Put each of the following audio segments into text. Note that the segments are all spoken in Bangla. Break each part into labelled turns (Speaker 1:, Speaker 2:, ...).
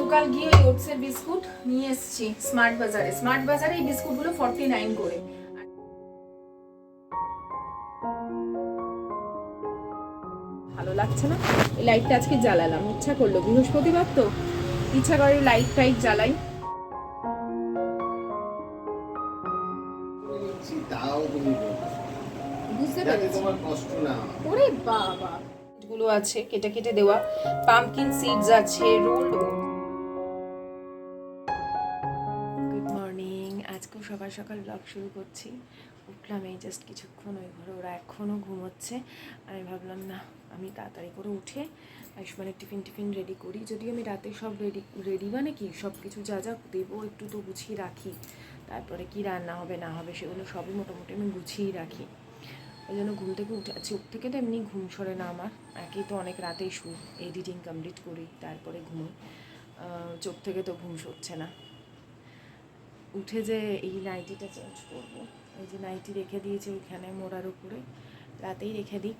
Speaker 1: গতকাল গিয়ে ওই ওটসের বিস্কুট নিয়ে এসেছি স্মার্ট বাজারে এই বিস্কুটগুলো 49 করে। ভালো লাগছে না, এই লাইটটা আজকে জ্বালালাম, ইচ্ছা করলো, বৃহস্পতিবার তো ইচ্ছা করে লাইট টাইট জ্বালাই। বুঝতে পেরেছি, ওরে বাবা গুলো আছে কেটে কেটে দেওয়া, পাম্পকিন সিডস আছে, রোল্ড। গুড মর্নিং, আজকেও সকাল সকাল ব্লগ শুরু করছি। উঠলাম এই জাস্ট কিছুক্ষণ, ওই ঘরে ওরা এখনও ঘুমোচ্ছে। আমি ভাবলাম না, আমি তাড়াতাড়ি করে উঠে আয়ুষ্মানের টিফিন রেডি করি। যদি আমি রাতে সব রেডি মানে কি সব কিছু যা যা দেবো একটু তো গুছিয়ে রাখি, তারপরে কি রান্না হবে না হবে সেগুলো সবই মোটামুটি আমি গুছিয়েই রাখি। ওই জন্য ঘুম থেকে উঠে চোখ থেকে তো এমনি ঘুম সরে না আমার, একেই তো অনেক রাতেই শুই, এডিটিং কমপ্লিট করি তারপরে ঘুমোই, চোখ থেকে তো ঘুম সরছে না। উঠে যে এই নাইটিটা চেঞ্জ করব, এই যে নাইটি রেখে দিয়েছি ওইখানে মোড়ার উপরে, রাতেই রেখে দিই,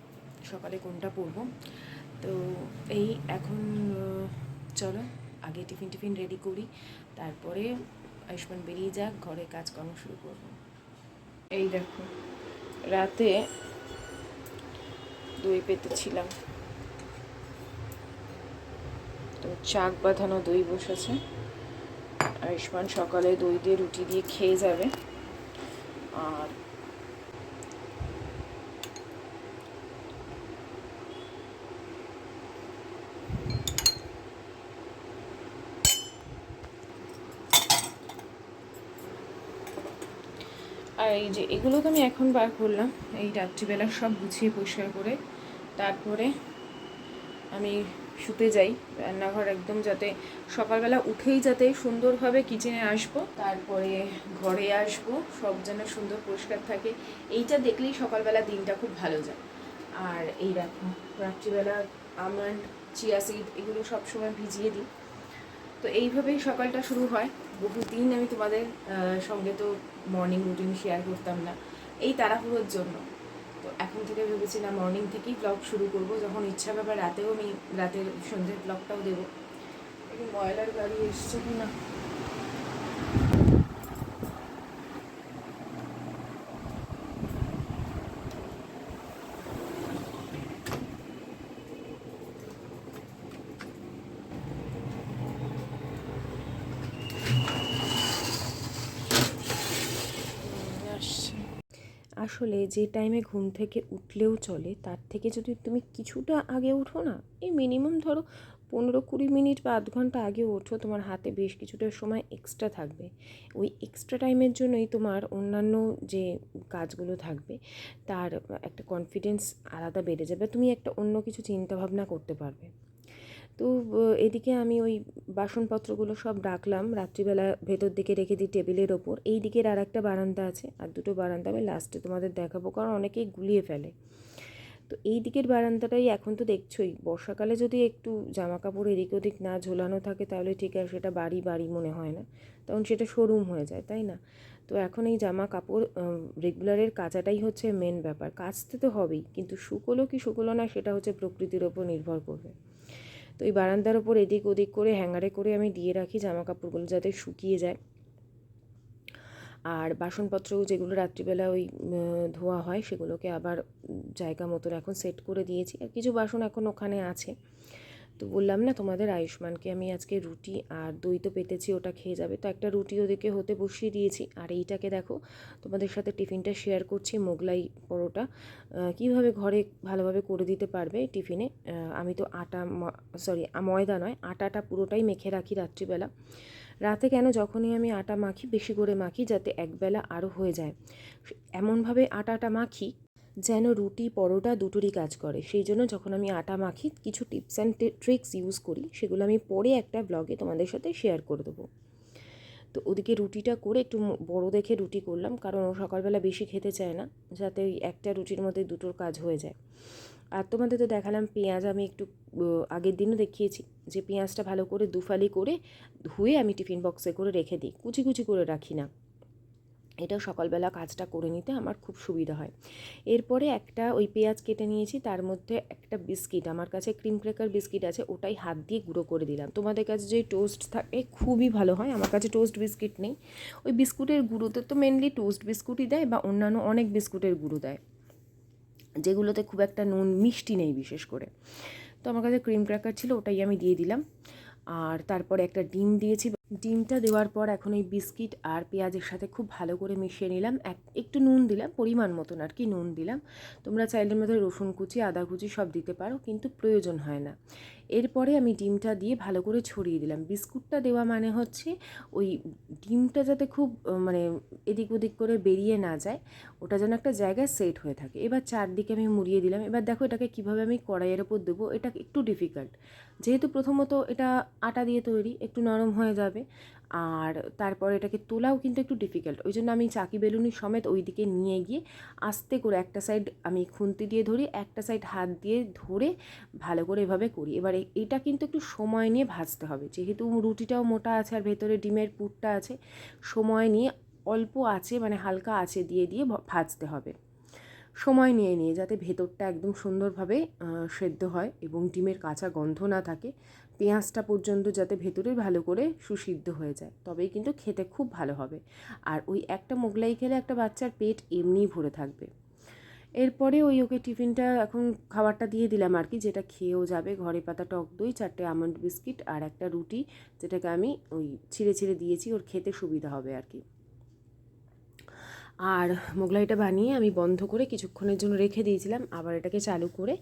Speaker 1: সকালে কোনটা পরবো। তো এই এখন চলো আগে টিফিন রেডি করি, তারপরে আয়ুষ্মান বেরিয়ে যাক, ঘরে কাজকর্ম শুরু করবো। এই দেখো রাতে দই পেতেছিলাম, তো চাক বাঁধানো দই বসেছে, আয়ুষ্মান সকালে দই দিয়ে রুটি দিয়ে খেয়ে যাবে। আর এই যে এগুলো তো আমি এখন বার করলাম, এই রাত্রিবেলা সব গুছিয়ে পরিষ্কার করে তারপরে আমি শুতে যাই। রান্নাঘর একদম যাতে সকালবেলা উঠেই যাতে সুন্দরভাবে কিচেনে আসবো, তারপরে ঘরে আসবো, সব যেন সুন্দর পরিষ্কার থাকে, এইটা দেখলেই সকালবেলা দিনটা খুব ভালো যায়। আর এই দেখো রাত্রিবেলা আমন্ড, চিয়া সিড এগুলো সবসময় ভিজিয়ে দিই। তো এইভাবেই সকালটা শুরু হয়। বহুদিন আমি তোমাদের সঙ্গে তো মর্নিং রুটিন শেয়ার করতাম না এই তাড়াহুড়োর জন্য। তো এখন থেকে ভেবেছি না, মর্নিং থেকেই ব্লগ শুরু করব, যখন ইচ্ছা হবে রাতেও আমি রাতের সন্ধ্যের ব্লগটাও দেবো। একটু ময়লার গাড়ি এসছে কি না, আসলে যে টাইমে ঘুম থেকে উঠলেও চলে, তার থেকে যদি তুমি কিছুটা আগে উঠো না, এই মিনিমাম ধরো 15-20 মিনিট বা আধ ঘন্টা আগে ওঠো, তোমার হাতে বেশ কিছুটা সময় এক্সট্রা থাকবে। ওই এক্সট্রা টাইমের জন্যই তোমার অন্যান্য যে কাজগুলো থাকবে তার একটা কনফিডেন্স আলাদা বেড়ে যাবে, তুমি একটা অন্য কিছু চিন্তাভাবনা করতে পারবে। তো এদিকে আমি ওই বাসনপত্রগুলো সব রাখলাম, রাত্রিবেলা ভেতর দিকে রেখে দিই টেবিলের ওপর। এই দিকের আর একটা বারান্দা আছে, আর দুটো বারান্দা আমি লাস্টে তোমাদের দেখাবো, কারণ অনেকেই গুলিয়ে ফেলে। তো এই দিকের বারান্দাটাই এখন তো দেখছোই, বর্ষাকালে যদি একটু জামা কাপড় এদিক ওদিক না ঝোলানো থাকে তাহলে ঠিক আছে, সেটা বাড়ি মনে হয় না, তখন সেটা শোরুম হয়ে যায়, তাই না? তো এখন এই জামা কাপড় রেগুলারের কাচাটাই হচ্ছে মেন ব্যাপার, কাচতে তো হবেই, কিন্তু শুকোলো কি শুকোলো না সেটা হচ্ছে প্রকৃতির ওপর নির্ভর করবে। তো এই বারান্দার ওপর এদিক ওদিক করে হ্যাঙ্গারে করে আমি দিয়ে রাখি জামা কাপড়গুলো যাতে শুকিয়ে যায়। আর বাসনপত্র যেগুলো রাত্রিবেলা ওই ধোয়া হয় সেগুলোকে আবার জায়গা মতন এখন সেট করে দিয়েছি, আর কিছু বাসন এখন ওখানে আছে। তো বললাম না তোমাদের, আয়ুষ্মানকে আমি আজকে রুটি আর দই তো পেতেছি, ওটা খেয়ে যাবে, তো একটা রুটি ওদিকে হতে বসিয়ে দিয়েছি। আর এইটাকে দেখো তোমাদের সাথে টিফিনটা শেয়ার করছি, মোগলাই পরোটা কীভাবে ঘরে ভালোভাবে করে দিতে পারবে টিফিনে। আমি তো ময়দা নয়, আটাটা পুরোটাই মেখে রাখি রাত্রিবেলা। রাতে কেন, যখনই আমি আটা মাখি বেশি করে মাখি যাতে একবেলা আরও হয়ে যায়, এমনভাবে আটাটা মাখি যেন রুটি পরোটা দুটোরই কাজ করে। সেই জন্য যখন আমি আটা মাখি কিছু টিপস অ্যান্ড ট্রিক্স ইউজ করি, সেগুলো আমি পরে একটা ব্লগে তোমাদের সাথে শেয়ার করে দেবো। তো ওদিকে রুটিটা করে একটু বড় দেখে রুটি করলাম, কারণ ও সকালবেলা বেশি খেতে চায় না, যাতে ওই একটা রুটির মধ্যে দুটোর কাজ হয়ে যায়। আর তোমাদের তো দেখালাম পেঁয়াজ, আমি একটু আগের দিনও দেখিয়েছি যে পেঁয়াজটা ভালো করে দুফালি করে ধুয়ে আমি টিফিন বক্সে করে রেখে দিই, কুচি কুচি করে রাখি না। এটাও সকালবেলা কাজটা করে নিতে আমার খুব সুবিধা হয়। এরপরে একটা ওই পেঁয়াজ কেটে নিয়েছি, তার মধ্যে একটা বিস্কিট, আমার কাছে ক্রিম ক্র্যাকার বিস্কিট আছে, ওটাই হাত দিয়ে গুঁড়ো করে দিলাম। তোমাদের কাছে যে টোস্ট থাকে খুবই ভালো হয়, আমার কাছে টোস্ট বিস্কিট নেই। ওই বিস্কুটের গুঁড়োতে তো মেনলি টোস্ট বিস্কুটই দেয় বা অন্যান্য অনেক বিস্কুটের গুঁড়ো দেয়, যেগুলোতে খুব একটা নুন মিষ্টি নেই বিশেষ করে। তো আমার কাছে ক্রিম ক্র্যাকার ছিল, ওটাই আমি দিয়ে দিলাম। আর তারপরে একটা ডিম দিয়েছি। ডিমটা দেওয়ার পর এখন এই বিস্কিট আর পেঁয়াজের সাথে খুব ভালো করে মিশিয়ে নিলাম। একটু নুন দিলাম, পরিমাণ মতন আর কি নুন দিলাম। তোমরা চাইলে মধ্যে রসুন কুচি, আদা কুচি সব দিতে পারো, কিন্তু প্রয়োজন হয় না। এরপরে আমি ডিমটা দিয়ে ভালো করে ছড়িয়ে দিলাম। বিস্কুটটা দেওয়া মানে হচ্ছে ওই ডিমটা যাতে খুব মানে এদিক ওদিক করে বেরিয়ে না যায়, ওটা যেন একটা জায়গায় সেট হয়ে থাকে। এবার চারদিকে আমি মুড়িয়ে দিলাম। এবার দেখো এটাকে কীভাবে আমি কড়াইয়ের ওপর দেবো, এটা একটু ডিফিকাল্ট, যেহেতু প্রথমত এটা আটা দিয়ে তৈরি, একটু নরম হয়ে যাবে। আর তারপর এটাকে তোলাও কিন্তু একটু ডিফিকাল্ট, ওই জন্য আমি চাকি বেলুনি সমেত ওই দিকে নিয়ে গিয়ে আস্তে করে একটা সাইড আমি খুন্তি দিয়ে ধরি, একটা সাইড হাত দিয়ে ধরে ভালো করে এভাবে করি। এবার এটা কিন্তু একটু সময় নিয়ে ভাজতে হবে, যেহেতু রুটিটাও মোটা আছে আর ভেতরে ডিমের পুরটা আছে, সময় নিয়ে অল্প আঁচে মানে হালকা আঁচে দিয়ে দিয়ে ভাজতে হবে, সময় নিয়ে নিয়ে, যাতে ভেতরটা একদম সুন্দরভাবে সেদ্ধ হয় এবং ডিমের কাঁচা গন্ধ না থাকে। পেঁয়াজটা পর্যন্ত যাতে ভেতরে ভালো করে সুসিদ্ধ হয়ে যায়, তবেই কিন্তু খেতে খুব ভালো হবে। আর ওই একটা মোগলাই খেলে একটা বাচ্চার পেট এমনিই ভরে থাকবে। এরপরে ওকে টিফিনটা এখন খাবারটা দিয়ে দিলাম আর কি, যেটা খেয়েও যাবে। ঘরে পাতা টক দই, 4টে আমন্ড বিস্কিট আর একটা রুটি, যেটাকে আমি ওই ছিঁড়ে ছিঁড়ে দিয়েছি, ওর খেতে সুবিধা হবে আর কি। আর মোগলাইটা বানিয়ে আমি বন্ধ করে কিছুক্ষণের জন্য রেখে দিয়েছিলাম, আবার এটাকে চালু করে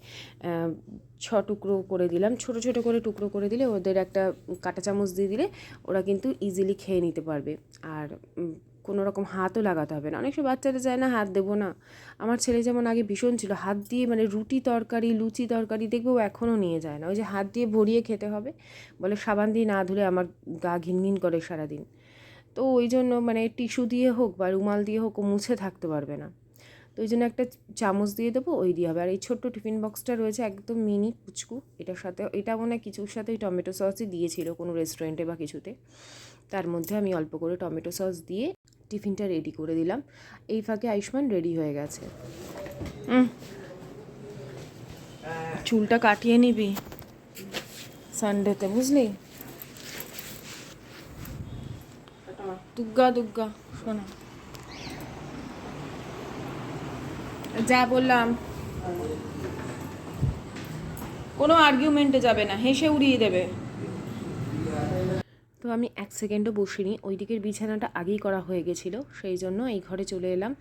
Speaker 1: 6 টুকরো করে দিলাম। ছোট ছোট করে টুকরো করে দিলে ওদের একটা কাঁটা চামচ দিয়ে দিলে ওরা কিন্তু ইজিলি খেয়ে নিতে পারবে, আর কোনো রকম হাতও লাগাতে হবে না। অনেক সময় বাচ্চারা চায় না হাত দেবো না, আমার ছেলে যেমন আগে ভীষণ ছিল, হাত দিয়ে মানে রুটি তরকারি লুচি তরকারি দেখবে ও এখনও নিয়ে যায় না, ওই যে হাত দিয়ে ভরিয়ে খেতে হবে, বলে সাবান দিয়ে না ধুলে আমার গা ঘিনঘিন করে সারাদিন। তো ওই জন্য মানে টিস্যু দিয়ে হোক বা রুমাল দিয়ে হোক ও মুছে থাকতে পারবে না, তো ওই জন্য একটা চামচ দিয়ে দেবো, ওই দিয়ে হবে। আর এই ছোট্ট টিফিন বক্সটা রয়েছে একদম মিনি পুচকু, এটার সাথে এটা মনে হয় কিছুর সাথে টমেটো সসই দিয়েছিল কোনো রেস্টুরেন্টে বা কিছুতে, তার মধ্যে আমি অল্প করে টমেটো সস দিয়ে টিফিনটা রেডি করে দিলাম। এই ফাঁকে আয়ুষ্মান রেডি হয়ে গেছে। চুলটা কাটিয়ে নিবি সানডেতে, বুঝলি? দুগ্গা দুগ্গা শোনা, যা বললাম, কোনো আর্গুমেন্টে যাবে না, হেসে উড়িয়ে দেবে। তো আমি 1 সেকেন্ডও বসিনি, ওই দিকের বিছানাটা আগেই করা হয়ে গেছিলো, সেই জন্য এই ঘরে চলে এলাম।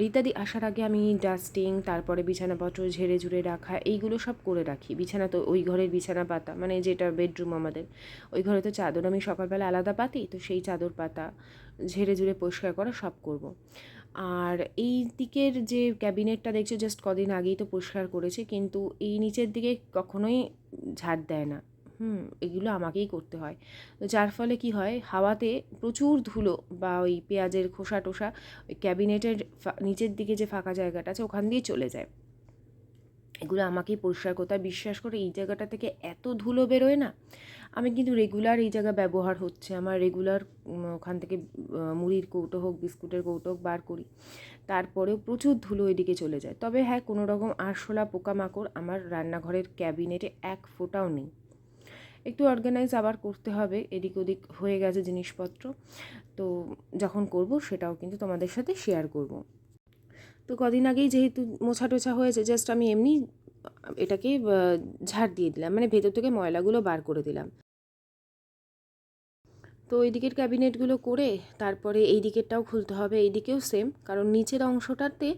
Speaker 1: রীতাদি আসার আগে আমি ডাস্টিং, তারপরে বিছানাপত্র ঝেড়ে ঝুড়ে রাখা, এইগুলো সব করে রাখি। বিছানা তো ওই ঘরের বিছানা পাতা, মানে যেটা বেডরুম আমাদের, ওই ঘরে তো চাদর আমি সকালবেলা আলাদা পাতি, তো সেই চাদর পাতা ঝেড়ে ঝুড়ে পরিষ্কার করা সব করব। আর এই দিকের যে ক্যাবিনেটটা দেখছো জাস্ট কদিন আগেই তো পরিষ্কার করেছে, কিন্তু এই নিচের দিকে কখনোই ঝাড় দেয় না, এগুলো আমাকেই করতে হয়। তো যার ফলে কি হয়, হাওয়াতে প্রচুর ধুলো বা ওই পেঁয়াজের খোসা টোসা ওই ক্যাবিনেটের নিচের দিকে যে ফাঁকা জায়গাটা আছে ওখান দিয়ে চলে যায়, এগুলো আমাকেই পরিষ্কার করতে হয়। বিশ্বাস করে এই জায়গাটা থেকে এত ধুলো বেরোয় না, আমি কিন্তু রেগুলার এই জায়গা ব্যবহার হচ্ছে আমার, রেগুলার ওখান থেকে মুড়ির কৌটো হোক বিস্কুটের কৌটো হোক বার করি, তারপরেও প্রচুর ধুলো এদিকে চলে যায়। তবে হ্যাঁ, কোনো রকম আরশোলা পোকামাকড় আমার রান্নাঘরের ক্যাবিনেটে এক ফোঁটাও নেই। একটু অর্গানাইজ আবার করতে হবে, এদিক ওদিক হয়ে গেছে জিনিসপত্র, তো যখন করব সেটাও কিন্তু তোমাদের সাথে শেয়ার করব। তো কদিন আগেই যেহেতু মোছা টোছা হয়েছে, জাস্ট আমি এমনি এটাকে ঝাড় দিয়ে দিলাম, মানে ভেতর থেকে ময়লাগুলো বার করে দিলাম। তো এই দিকের ক্যাবিনেটগুলো করে তারপরে এই দিকেরটাও খুলতে হবে, এই দিকেও সেম, কারণ নিচের অংশটাতে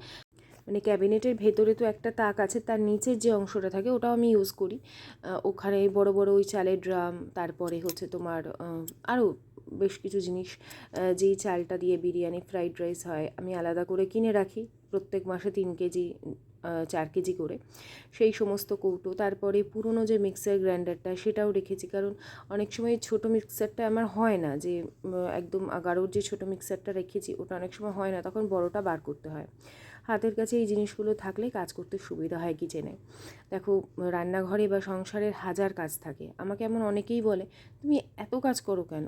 Speaker 1: মানে ক্যাবিনেটের ভেতরে তো একটা তাক আছে, তার নিচের যে অংশটা থাকে ওটাও আমি ইউজ করি। ওখানে বড় বড় ওই চালের ড্রাম, তারপরে হচ্ছে তোমার আরও বেশ কিছু জিনিস, যেই চালটা দিয়ে বিরিয়ানি ফ্রাইড রাইস হয়, আমি আলাদা করে কিনে রাখি প্রত্যেক মাসে 3 কেজি 4 কেজি করে, সেই সমস্ত কৌটো। তারপরে পুরনো যে মিক্সার গ্রাইন্ডারটা সেটাও রেখেছি, কারণ অনেক সময় ছোটো মিক্সারটা আমার হয় না, যে একদম গাঢ়র যে ছোটো মিক্সারটা রেখেছি ওটা অনেক সময় হয় না, তখন বড়টা বার করতে হয়। হাতের কাছে এই জিনিসগুলো থাকলে কাজ করতে সুবিধা হয় কিচেনে। দেখো, রান্নাঘরে বা সংসারের হাজার কাজ থাকে, আমাকে এমন অনেকেই বলে তুমি এত কাজ করো কেন,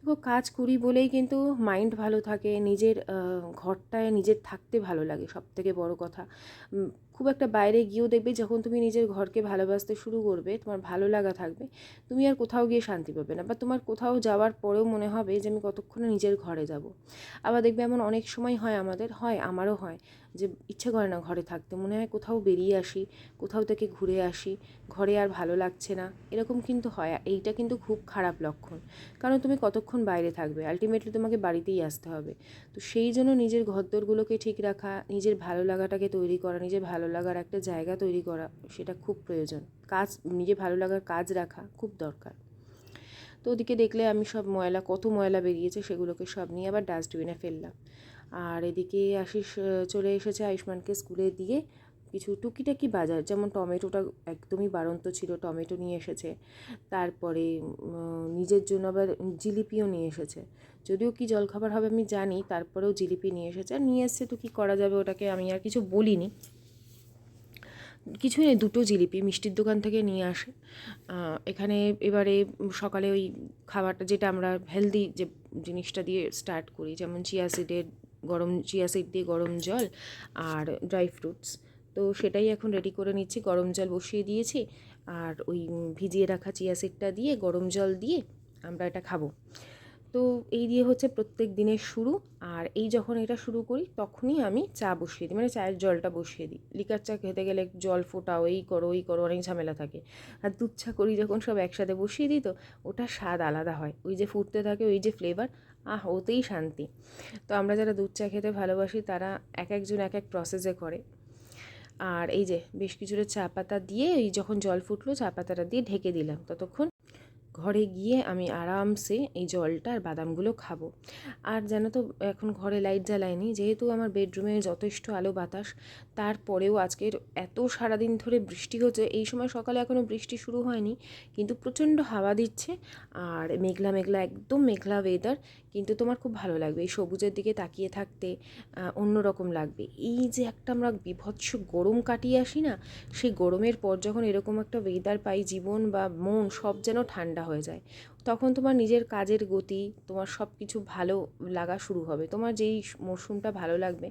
Speaker 1: দেখো কাজ করি বলেই কিন্তু মাইন্ড ভালো থাকে, নিজের ঘরটায় নিজের থাকতে ভালো লাগে, সব থেকে বড় কথা। খুব একটা বাইরে গিয়েও দেখবে যখন তুমি নিজের ঘরকে ভালোবাসতে শুরু করবে, তোমার ভালো লাগা থাকবে, তুমি আর কোথাও গিয়ে শান্তি পাবে না, বা তোমার কোথাও যাওয়ার পরেও মনে হবে যে আমি কতক্ষণে নিজের ঘরে যাব। আবার দেখবে এমন অনেক সময় হয়, আমারও হয় যে ইচ্ছে করে না ঘরে থাকতে, মনে হয় কোথাও বেরিয়ে আসি, কোথাও থেকে ঘুরে আসি, ঘরে আর ভালো লাগছে না, এরকম কিন্তু হয়। এইটা কিন্তু খুব খারাপ লক্ষণ, কারণ তুমি কতক্ষণ বাইরে থাকবে, আলটিমেটলি তোমাকে বাড়িতেই আসতে হবে। তো সেই জন্য নিজের ঘরদোরগুলোকে ঠিক রাখা, নিজের ভালো লাগাটাকে তৈরি করা, নিজের ভালো লাগার একটা জায়গা তৈরি করা, সেটা খুব প্রয়োজন। নিজের ভালো লাগার কাজ রাখা খুব দরকার। তো ওদিকে দেখলে আমি সব কত ময়লা বেরিয়েছে সেগুলোকে সব নিয়ে আবার ডাস্টবিনে ফেললাম। আর এদিকে আশিস চলে এসেছে আয়ুষ্মানকে স্কুলে দিয়ে, কিছু টুকিটাকি বাজার, যেমন টমেটোটা একদমই বাড়ন্ত ছিল, টমেটো নিয়ে এসেছে। তারপরে নিজের জন্য আবার জিলিপিও নিয়ে এসেছে, যদিও কি জলখাবার হবে আমি জানি, তারপরেও জিলিপি নিয়ে এসেছে। আর নিয়ে এসছে তো কী করা যাবে, ওটাকে আমি আর কিছু বলিনি। কিছুই নেই, দুটো জিলিপি মিষ্টির দোকান থেকে নিয়ে আসে। এখানে এবারে সকালে ওই খাবারটা, যেটা আমরা হেলদি যে জিনিসটা দিয়ে স্টার্ট করি, যেমন চিয়া সিড দিয়ে গরম জল আর ড্রাই ফ্রুটস, তো সেটাই এখন রেডি করে নিচ্ছি। গরম জল বসিয়ে দিয়েছি, আর ওই ভিজিয়ে রাখা চিয়া সিডটা দিয়ে গরম জল দিয়ে আমরা এটা খাবো। তো এই দিয়ে হচ্ছে প্রত্যেক দিনের শুরু। আর এই যখন এটা শুরু করি তখনই আমি চা বসিয়ে দিই, মানে চায়ের জলটা বসিয়ে দিই। লিকার চা খেতে গেলে জল ফোটাও, এই করো অনেক ঝামেলা থাকে। আর দুধ চা করি যখন সব একসাথে বসিয়ে দিই, তো ওটা স্বাদ আলাদা হয়, ওই যে ফুটতে থাকে, ওই যে ফ্লেভার, ওতেই শান্তি। তো আমরা যারা দুধ চা খেতে ভালোবাসি তারা এক একজন এক এক প্রসেসে করে। আর এই যে বেশ কিছুটা চা পাতা দিয়ে, এই যখন জল ফুটলো চা পাতাটা দিয়ে ঢেকে দিলাম, ততক্ষণ ঘরে গিয়ে আমি আরামসে এই জলটা আর বাদামগুলো খাবো। আর জানো তো এখন ঘরে লাইট জ্বালায়নি, যেহেতু আমার বেডরুমে যথেষ্ট আলো বাতাস, তারপরেও আজকের এত সারাদিন ধরে বৃষ্টি হচ্ছে। এই সময় সকালে এখনও বৃষ্টি শুরু হয়নি, কিন্তু প্রচণ্ড হাওয়া দিচ্ছে, আর মেঘলা মেঘলা, একদম মেঘলা ওয়েদার। কিন্তু তোমার খুব ভালো লাগবে এই সবুজের দিকে তাকিয়ে থাকতে, অন্যরকম লাগবে। এই যে একটা আমরা বিভৎস গরম কাটিয়ে আসি না, সেই গরমের পর যখন এরকম একটা ওয়েদার পাই, জীবন বা মন সব যেন ঠান্ডা হয়ে যায়। তখন তোমার নিজের কাজের গতি, তোমার সব কিছু ভালো লাগা শুরু হবে। তোমার যেই মরশুমটা ভালো লাগবে,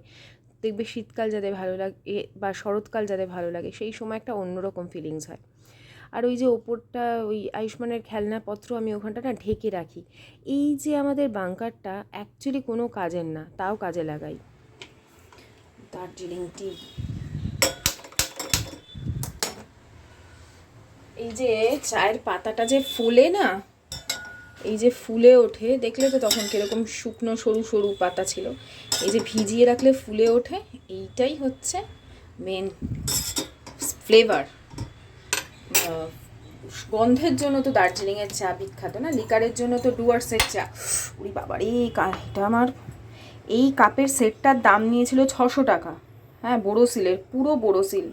Speaker 1: দেখবে শীতকাল যাদের ভালো লাগে বা শরৎকাল যাদের ভালো লাগে, সেই সময় একটা অন্যরকম ফিলিংস হয়। আর ওই যে ওপরটা ওই আয়ুষ্মানের খেলনাপত্র আমি ওখানটা না ঢেকে রাখি। এই যে আমাদের বাংকারটা অ্যাকচুয়ালি কোনো কাজের না, তাও কাজে লাগাই। দার্জিলিং টি, এই যে চায়ের পাতাটা যে ফুলে না, এই যে ফুলে ওঠে, দেখলে তো তখন কীরকম শুকনো সরু সরু পাতা ছিল, এই যে ভিজিয়ে রাখলে ফুলে ওঠে, এইটাই হচ্ছে মেন ফ্লেভার। গন্ধের জন্য তো দার্জিলিংয়ের চা বিখ্যাত না, লিকারের জন্য তো ডুয়ার্সের চা। উরি বাবারে, এটা আমার এই কাপের সেটটার দাম নিয়েছিল 600 টাকা। হ্যাঁ, বোরোসিলের, পুরো বোরোসিল।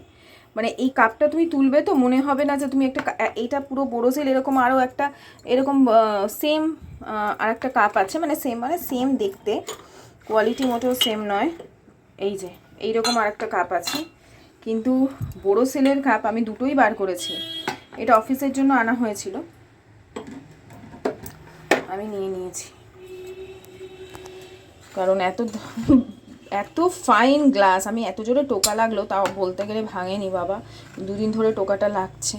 Speaker 1: মানে এই কাপটা তুমি তুলবে তো মনে হবে না যে তুমি একটা, এইটা পুরো বোরোসিল। এরকম আরও একটা এরকম সেম আর একটা কাপ আছে, মানে সেম দেখতে, কোয়ালিটি মোটেও সেম নয়। এই যে এইরকম আর একটা কাপ আছে, কিন্তু বোরোসিলের কাপ আমি দুটোই বার করেছি। এটা অফিসের জন্য আনা হয়েছিল, আমি নিয়ে নিয়েছি, কারণ এত ফাইন গ্লাস। আমি এত জোরে টোকা লাগলো, তাও বলতে গেলে ভাঙেনি বাবা, 2 দিন ধরে টোকাটা লাগছে।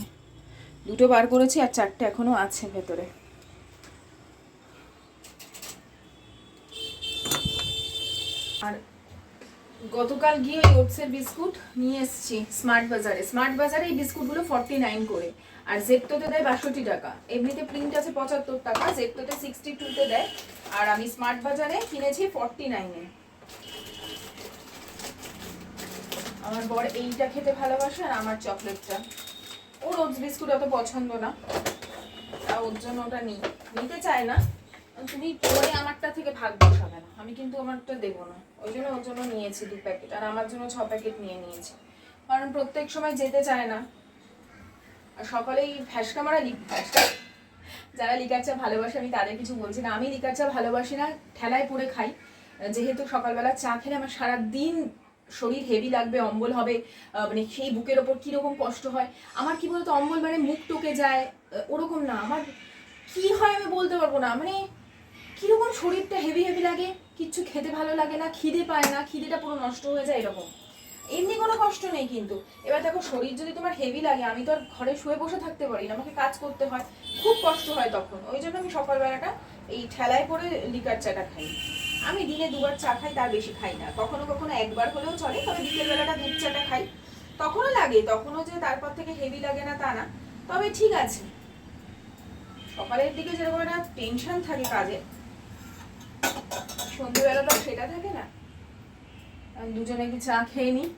Speaker 1: দুটো বার করেছি আর 4টে এখনো আছে ভেতরে। আর গতকাল গিয়ে ওই ওটসের বিস্কুট নিয়ে এসেছি স্মার্ট বাজারে এই বিস্কুটগুলো 49 করে, আর জেপ্টোতে দেয় 62 টাকা। এমনিতে প্রিন্ট আছে 75 টাকা, জেপ্টোতে 62-তে দেয়, আর আমি স্মার্ট বাজারে কিনেছি 49-এ। আমার বর এইটা খেতে ভালোবাসে, আর আমার চকলেটটা। ওর ওটস বিস্কুট অত পছন্দ না, তা ওর জন্য ওটা নিতে চায় না। তুমি পরে আমারটা থেকে ভাগ বসাবে না, আমি কিন্তু আমারটা দেবো না, ওই জন্য ওর জন্য নিয়েছি 2 প্যাকেট, আর আমার জন্য 6 প্যাকেট নিয়ে নিয়েছি, কারণ প্রত্যেক সময় যেতে চায় না। আর সকালেই ফ্যাসকা মারা যারা লিকার চা ভালোবাসে, আমি তাদের কিছু বলছি না, আমি লিকার চা ভালোবাসি না, ঠেলায় পড়ে খাই। যেহেতু সকালবেলা চা খেলে আমার সারাদিন শরীর হেভি লাগবে, অম্বল হবে, মানে সেই বুকের ওপর কীরকম কষ্ট হয় আমার। কি বলতো, অম্বল মানে মুখ টকে যায়, ওরকম না, আমার কি হয় আমি বলতে পারবো না, মানে
Speaker 2: কীরকম শরীরটা হেভি হেভি লাগে, কিচ্ছু খেতে ভালো লাগে না, খিদে পায় না, খিদেটা পুরো নষ্ট হয়ে যায় এরকম। এমনি কোনো কষ্ট নেই কিন্তু। এবার দেখো শরীর যদি তোমার হেভি লাগে, আমি তো আর ঘরে শুয়ে বসে থাকতে পারি না, আমাকে কাজ করতে হয়, খুব কষ্ট হয় তখন। ওই জন্য আমি সকালবেলাটা এই ঠেলায় করে লিকার চাটা খাই। আমি দিনে 2বার চা খাই, তার বেশি খাই না। কখনো কখনো 1বার হলেও চলে, তবে বিকেল বেলাটা দুধ চাটা খাই। তখনও লাগে, তখনও যে তারপর থেকে হেভি লাগে না তা না, তবে ঠিক আছে। সকালের দিকে যেরকম একটা টেনশন থাকে কাজে, সন্ধ্যেবেলাটা সেটা থাকে না। দুজনে একটু চা খেয়ে নিই,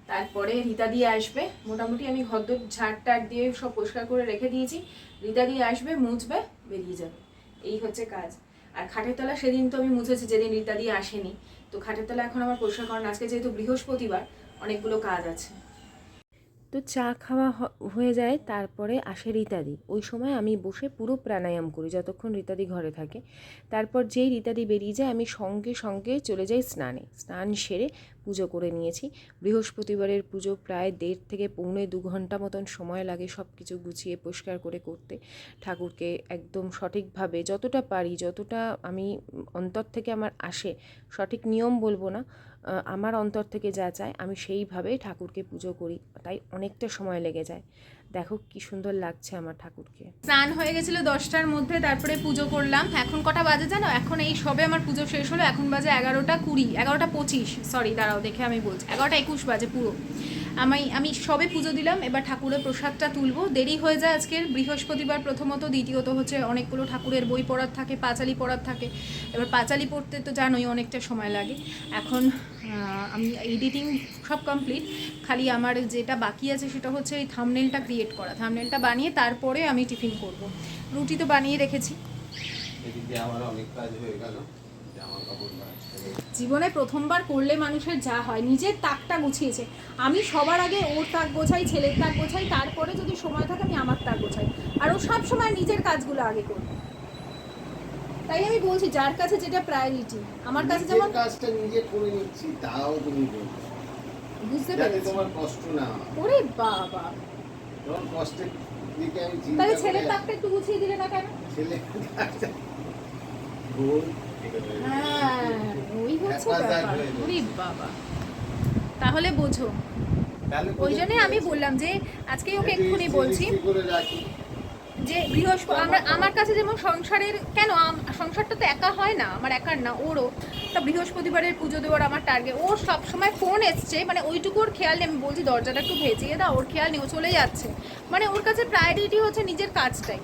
Speaker 2: তারপরে রীতা দিয়ে আসবে। মোটামুটি আমি ঘরদোর ঝাড় টাড় দিয়ে সব পরিষ্কার করে রেখে দিয়েছি। রীতা দিয়ে আসবে, মুছবে, বেরিয়ে যাবে, এই হচ্ছে কাজ। আর খাটের তলা সেদিন তো আমি মুছেছি, যেদিন রীতা দিয়ে আসেনি। তো খাটের তলা এখন আমার পরিষ্কার করার, আজকে যেহেতু বৃহস্পতিবার অনেকগুলো কাজ আছে।
Speaker 1: তো চা খাওয়া হয়ে যায়, তারপরে আসে রীতাদি। ওই সময় আমি বসে পুরো প্রাণায়াম করি যতক্ষণ রীতাদি ঘরে থাকে। তারপর যেই রীতাদি বেরিয়ে যায়, আমি সঙ্গে সঙ্গে চলে যাই স্নানে। স্নান সেরে পুজো করে নিয়েছি। বৃহস্পতিবারের পুজো প্রায় 1.5 থেকে 1.25 ঘন্টা মতন সময় লাগে সব কিছু গুছিয়ে পরিষ্কার করে করতে। ঠাকুরকে একদম সঠিকভাবে যতটা পারি, যতটা আমি অন্তর থেকে আমার আসে, সঠিক নিয়ম বলবো না, আমার অন্তর থেকে যা চায় আমি সেইভাবে ঠাকুরকে পুজো করি, তাই অনেকটা সময় লেগে যায়। দেখো কি সুন্দর লাগছে আমার ঠাকুরকে।
Speaker 2: স্নান হয়ে গেছিলো 10টার মধ্যে, তারপরে পুজো করলাম। এখন কটা বাজে জানো? এখন এই সবে আমার পুজো শেষ হলো, এখন বাজে 11:20, 11:25, সরি দাঁড়াও দেখে আমি বলছি, 11:21 বাজে পুরো। আমি সবে পুজো দিলাম, এবার ঠাকুরের প্রসাদটা তুলবো। দেরি হয়ে যায় আজকের, বৃহস্পতিবার প্রথমত, দ্বিতীয়ত হচ্ছে অনেকগুলো ঠাকুরের বই পড়ার থাকে, পাঁচালি পড়ার থাকে। এবার পাঁচালি পড়তে তো জানোই অনেকটা সময় লাগে। এখন আমি এডিটিং সব কমপ্লিট, খালি আমার যেটা বাকি আছে সেটা হচ্ছে এই থাম্বনেলটা ক্রিয়েট করা। থাম্বনেলটা বানিয়ে তারপরে আমি টিফিন করব। রুটি তো বানিয়ে রেখেছি। জীবনে প্রথমবার করলে মানুষের যা হয়, নিজের তাকটা গুছিয়েছে। আমি সবার আগে ওর তাক গোছাই, ছেলের তাক গোছাই, তারপরে যদি সময় থাকে আমি আমার তাক গোছাই। আর ও সব সময় নিজের কাজগুলো আগে করবে। তাই আমি বলছি, যার কাছে যেটা প্রায়োরিটি। আমার কাছে যেমন
Speaker 3: কাজটা নিজে করে নিচ্ছি, তাও তুমি বলছো,
Speaker 2: বুঝতে পেরেছি
Speaker 3: তোমার কষ্ট না।
Speaker 2: ওরে বাবা,
Speaker 3: তোমার কষ্টের দিকে আমি চিন্তা
Speaker 2: তাহলে
Speaker 3: করি।
Speaker 2: ছেলের তাকটা একটু গুছিয়ে দিলে না কেন?
Speaker 3: ছেলে ভুল।
Speaker 2: হ্যাঁ, ওই হচ্ছে ব্যাপার। ওরে বাবা, তাহলে বোঝো। ওই জন্যই আমি বললাম যে আজকে ওকে এক্ষুনি বলছি যে আমার কাছে যেমন সংসারের কেন, সংসারটা তো একা হয় না, আমার একার না, ওরও। তা বৃহস্পতিবারের পুজো দেওয়ার আমার টার্গেট। ওর সবসময় ফোন এসছে, মানে ওইটুকু ওর খেয়াল নেই। আমি বলছি দরজাটা একটু ভেজিয়ে দাও, ওর খেয়াল নেই, ও চলে যাচ্ছে। মানে ওর কাছে প্রায়োরিটি হচ্ছে নিজের কাজটাই।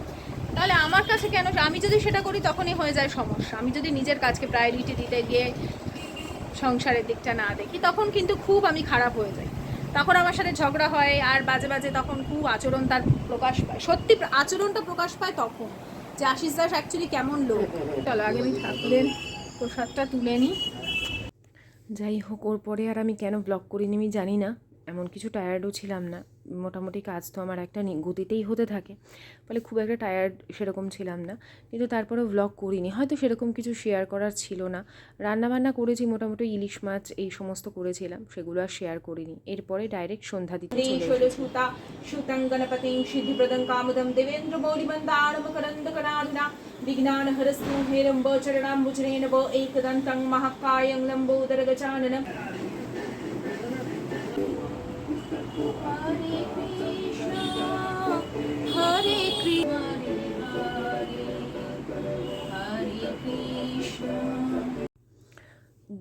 Speaker 2: তাহলে আমার কাছে কেন? আমি যদি সেটা করি তখনই হয়ে যায় সমস্যা। আমি যদি নিজের কাজকে প্রায়োরিটি দিতে গিয়ে সংসারের দিকটা না দেখি, তখন কিন্তু খুব আমি খারাপ হয়ে যাই। তখন আমার সাথে ঝগড়া হয়, আর বাজে বাজে তখন খুব আচরণ তার প্রকাশ পায়। সত্যি আচরণটা প্রকাশ পায় তখন, যে আশিস দাস অ্যাকচুয়ালি কেমন লোক। চলো আগে আমি ঠাকুরের প্রসাদটা তুলে নিই।
Speaker 1: যাই হোক, ওর পরে আর আমি কেন ব্লগ করিনি আমি জানি না। এমন কিছু টায়ার্ডও ছিলাম না, মোটামুটি কাজ তো আমার একটা গতিতেই হতে থাকে, ফলে খুব একটা টায়ার্ড সেরকম ছিলাম না। কিন্তু তারপরেও ব্লগ করিনি, হয়তো সেরকম কিছু শেয়ার করার ছিল না। রান্নাবান্না করেছি, মোটামুটি ইলিশ মাছ এই সমস্ত করেছিলাম, সেগুলো আর শেয়ার করিনি। এরপরে ডাইরেক্ট সন্ধ্যা দিতে চলে এসেছি।
Speaker 2: সুতং গণপতিং সিদ্ধিপ্রদং কামদং দেবেন্দ্র মৌলিমন্দারমকরন্দকরাধুনা বিঘ্নানহরস্তু হেরম্বচরণাম্বুজনেন ব एकदन्तं महाकायं लम्बोदरगजाननं। हरे कृष्ण हरे कृष्ण हरे कृष्ण।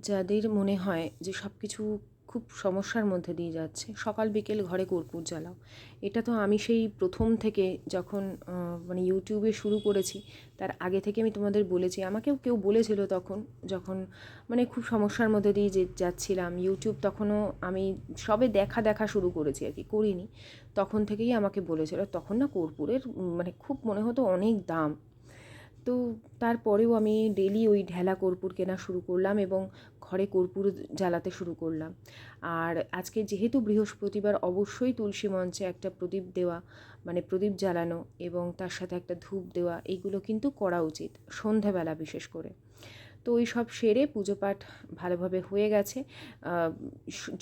Speaker 1: যাদের মনে হয় যে সব কিছু খুব সমস্যার মধ্যে দিয়ে যাচ্ছে, সকাল বিকেল ঘরে কর্পূর জ্বালাও। এটা তো আমি সেই প্রথম থেকে যখন মানে ইউটিউবে শুরু করেছি, তার আগে থেকে আমি তোমাদের বলেছি। আমাকেও কেউ বলেছিল তখন, যখন মানে খুব সমস্যার মধ্যে দিয়ে যাচ্ছিলাম। ইউটিউব তখনও আমি সবে দেখা শুরু করেছি আর কি, করিনি। তখন থেকেই আমাকে বলেছিল। তখন না কর্পূরের মানে খুব মনে হতো অনেক দাম। তো তারপরেও আমি ডেলি ওই ঢেলা কর্পূর কেনা শুরু করলাম এবং ঘরে কর্পূর জ্বালাতে শুরু করলাম। আর আজকে যেহেতু বৃহস্পতিবার, অবশ্যই তুলসী মঞ্চে একটা প্রদীপ দেওয়া, মানে প্রদীপ জ্বালানো এবং তার সাথে একটা ধূপ দেওয়া, এইগুলো কিন্তু করা উচিত সন্ধ্যাবেলা বিশেষ করে। তো ওই সব সেরে পুজো পাঠ ভালোভাবে হয়ে গেছে।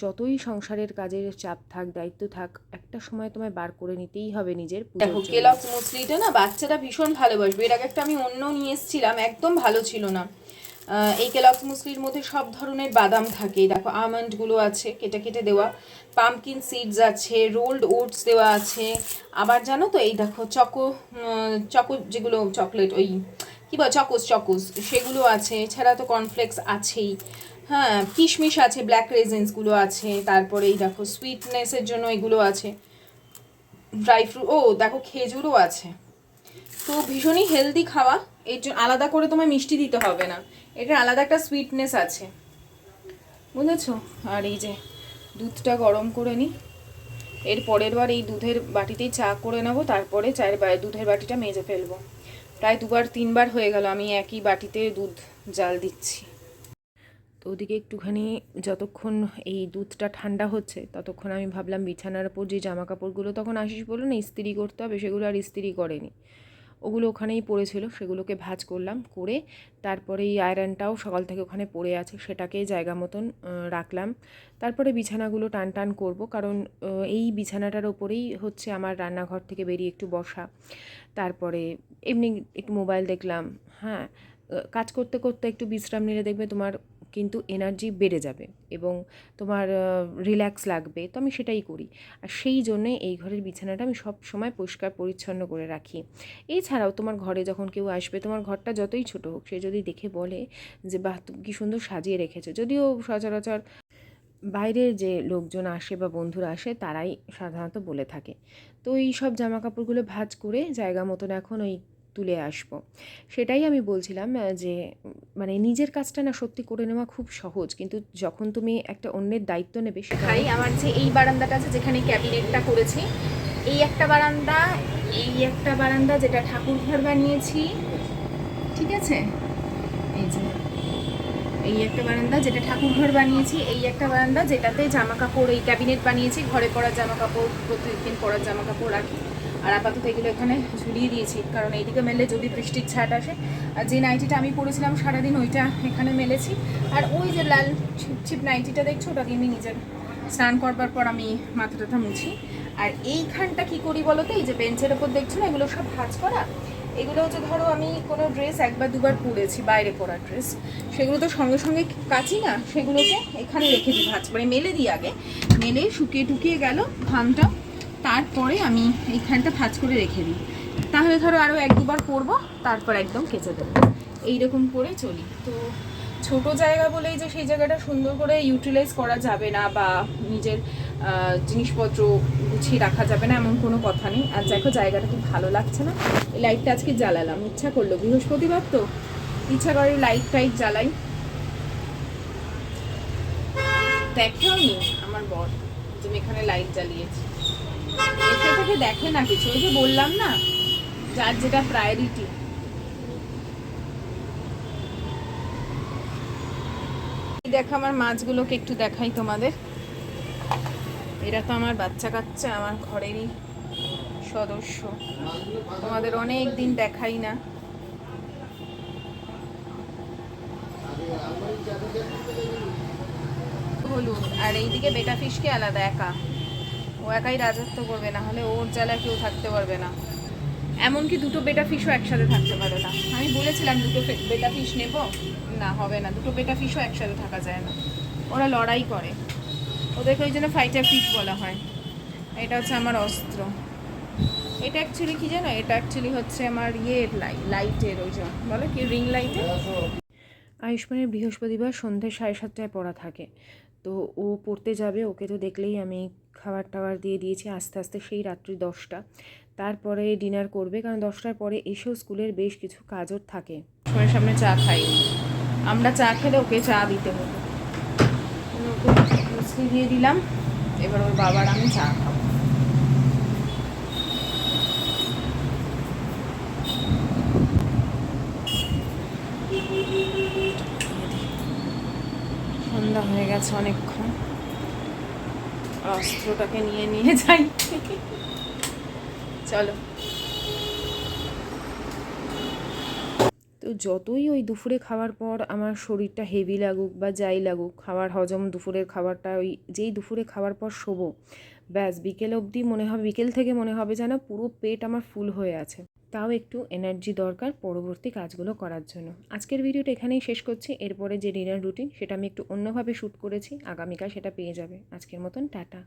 Speaker 1: যতই সংসারের কাজের চাপ থাক, দায়িত্ব থাক, একটা সময় তোমায় বার করে নিতেই হবে নিজের পুজোর
Speaker 2: দেখো
Speaker 1: জন্য।
Speaker 2: কেলগস মুসলিটা না বাচ্চারা ভীষণ ভালোবাসবে। এর আগে একটা আমি অন্য নিয়ে এসেছিলাম, একদম ভালো ছিল না। এই কেলগস মুসলির মধ্যে সব ধরনের বাদাম থাকে, দেখো আমন্ডগুলো আছে কেটে কেটে দেওয়া, পামকিন সিডস আছে, রোল্ড ওটস দেওয়া আছে, আবার জানো তো এই দেখো চকো যেগুলো চকলেট ওই কী বল চকোস সেগুলো আছে, এছাড়া তো কর্নফ্লেক্স আছেই, হ্যাঁ কিশমিশ আছে, ব্ল্যাক রেজিনসগুলো আছে, তারপরে এই দেখো সুইটনেসের জন্য এগুলো আছে, ড্রাই ফ্রুট, ও দেখো খেজুরও আছে। তো ভীষণই হেলদি খাওয়া, এর জন্য আলাদা করে তোমায় মিষ্টি দিতে হবে না, এটা আলাদা একটা সুইটনেস আছে, বুঝেছো? আর এই যে দুধটা গরম করে নিই, এর পরের বার এই দুধের বাটিতেই চা করে নেবো, তারপরে চায়ের দুধের বাটিটা মেজে ফেলবো। প্রায় 2-3 বার হয়ে গেল আমি একই বাটিতে দুধ জাল দিচ্ছি। তো ওদিকে একটুখানি যতক্ষণ এই দুধটা ঠান্ডা হচ্ছে ততক্ষণ আমি ভাবলাম বিছানার উপর যে জামা কাপড়গুলো তখন আশিস বললো না ইস্ত্রি করতে হবে, সেগুলো আর ইস্ত্রি করেনি, ওগুলো ওখানেই পড়েছিল, সেগুলোকে ভাঁজ করলাম, করে তারপরে এই আয়রনটাও সকাল থেকে ওখানে পড়ে আছে, সেটাকে জায়গা মতন রাখলাম। তারপরে বিছানাগুলো টান টান করবো, কারণ এই বিছানাটার ওপরেই হচ্ছে আমার রান্নাঘর থেকে বেরিয়ে একটু বসা, তারপরে এমনি একটু মোবাইল দেখলাম, হ্যাঁ কাজ করতে করতে একটু বিশ্রাম নিলে দেখবে তোমার কিন্তু এনার্জি বেড়ে যাবে এবং তোমার রিল্যাক্স লাগবে। তো আমি সেটাই করি, আর সেই জন্যে এই ঘরের বিছানাটা আমি সব সময় পরিষ্কার পরিচ্ছন্ন করে রাখি। এছাড়াও তোমার ঘরে যখন কেউ আসবে, তোমার ঘরটা যতই ছোট হোক, সে যদি দেখে বলে যে বাহ তুমি কী সুন্দর সাজিয়ে রেখেছো, যদিও সচরাচর বাইরের যে লোকজন আসে বা বন্ধুরা আসে তারাই সাধারণত বলে থাকে। তো এই সব জামা কাপড়গুলো ভাঁজ করে জায়গা মতন এখন ওই তুলে আসবো। সেটাই আমি বলছিলাম যে মানে নিজের কাজটা না সত্যি করে নেওয়া খুব সহজ, কিন্তু যখন তুমি একটা অন্যের দায়িত্ব নেবে খাই। আমার যে এই বারান্দাটা আছে যেখানে ক্যাবিনেটটা করেছি, এই একটা বারান্দা যেটা ঠাকুর ঘর বানিয়েছি, ঠিক আছে, এই একটা বারান্দা যেটা ঠাকুর ঘর বানিয়েছি, এই একটা বারান্দা যেটাতে জামা কাপড়, এই ক্যাবিনেট বানিয়েছি, ঘরে পরার জামা কাপড়, প্রতিদিন পরার জামা কাপড় রাখি। আর আপাতত এগুলো এখানে ঝুলিয়ে দিয়েছি, কারণ এইদিকে মেলে যদি বৃষ্টির ছাট আসে। আর যে নাইটিটা আমি পরেছিলাম সারাদিন ওইটা এখানে মেলেছি, আর ওই যে লাল ছিপ নাইটিটা দেখছো ওটা দিয়ে আমি নিজের স্নান করবার পর আমি মাথা টাথা মুছি। আর এইখানটা কি করি বলো তো, এই যে বেঞ্চের ওপর দেখছো না এগুলো সব ভাঁজ করা, এগুলো হচ্ছে ধরো আমি কোনো ড্রেস 1-2 বার পরেছি, বাইরে পরা ড্রেস, সেগুলো তো সঙ্গে সঙ্গে কাচি না, সেগুলোকে এখানে রেখে দিই ভাঁজ করে, মেলে দিই আগে, মেলে শুকিয়ে টুকিয়ে গেল ঘামটা, তারপরে আমি এইখানটা ভাঁজ করে রেখে দিই। তাহলে ধরো আরও 1-2 বার পরবো, তারপর একদম কেচে দেবো, এইরকম করে চলি। তো ছোট জায়গা বলেই যে সেই জায়গাটা সুন্দর করে ইউটিলাইজ করা যাবে না বা নিজের জিনিসপত্র গুছিয়ে রাখা যাবে না এমন কোনো কথা নেই। আর দেখো জায়গাটা কি ভালো লাগছে না, এই লাইটটা আজকে জ্বালালাম, ইচ্ছা করলো, বৃহস্পতিবার তো ইচ্ছা করে লাইট টাইট জ্বালাই। দেখেও নি আমার বর তুমি এখানে লাইট জ্বালিয়েছি, এসে থেকে দেখে না কিছু, ওই যে বললাম না যার যেটা প্রায়োরিটি। দেখো আমার মাছগুলোকে একটু দেখাই তোমাদের, এরা তো আমার বাচ্চা কাচ্চা, আমার ঘরেরই সদস্য, তোমাদের অনেক দিন দেখাই না। হলুদ, আর এইদিকে বেটা ফিশকে আলাদা একা, ও একাই রাজত্ব করবে, না হলে ওর জ্বালা কেউ থাকতে পারবে না। এমনকি 2টো বেটা ফিশও একসাথে থাকতে পারে না, আমি বলেছিলাম 2টো বেটা ফিশ নেব, না হবে না, 2টো বেটা ফিশও একসাথে থাকা যায় না, ওরা লড়াই করে, ওদেরকে ওই জন্য ফাইটার ফিশ বলা হয়। এটা হচ্ছে আমার অস্ত্র, এটা অ্যাকচুয়ালি কি জানো, এটা অ্যাকচুয়ালি হচ্ছে আমার লাইটের ওই জন্য বলে কি রিং লাইটের।
Speaker 1: আয়ুষ্মানের বৃহস্পতিবার সন্ধ্যে 7:30টায় পড়া থাকে, তো ও পড়তে যাবে, ওকে তো দেখলেই আমি খাবার টাবার দিয়ে দিয়েছি, আস্তে আস্তে সেই রাত্রি 10টা, তারপরে ডিনার করবে, কারণ 10টার পরে এসেও স্কুলের বেশ কিছু কাজও থাকে।
Speaker 2: সময়ের সামনে চা খাই, আমরা চা খেলে ওকে চা দিতে হবে, ওকে মুসলি দিয়ে দিলাম, এবার ওর বাবার আমি চা খাবো। সন্ধ্যা হয়ে গেছে অনেকক্ষণ, অস্ত্রটাকে নিয়ে যাই, চলো।
Speaker 1: তো তো যতই ওই দুপুরে খাওয়ার পর আমার শরীরটা হেভি লাগুক বা যাই লাগুক, খাওয়ার হজম, দুপুরের খাবারটা ওই যেই দুপুরে খাওয়ার পর শোবো, ব্যাস বিকেল অবধি মনে হবে, বিকেল থেকে মনে হবে যেন পুরো পেট আমার ফুল হয়ে আছে। তাও একটু এনার্জি দরকার পরবর্তী কাজগুলো করার জন্য। আজকের ভিডিওটা এখানেই শেষ করছি। এরপরে যে ডিনার রুটিন সেটা আমি একটু অন্যভাবে শ্যুট করেছি, আগামীকাল সেটা পেয়ে যাবে। আজকের মতন টাটা।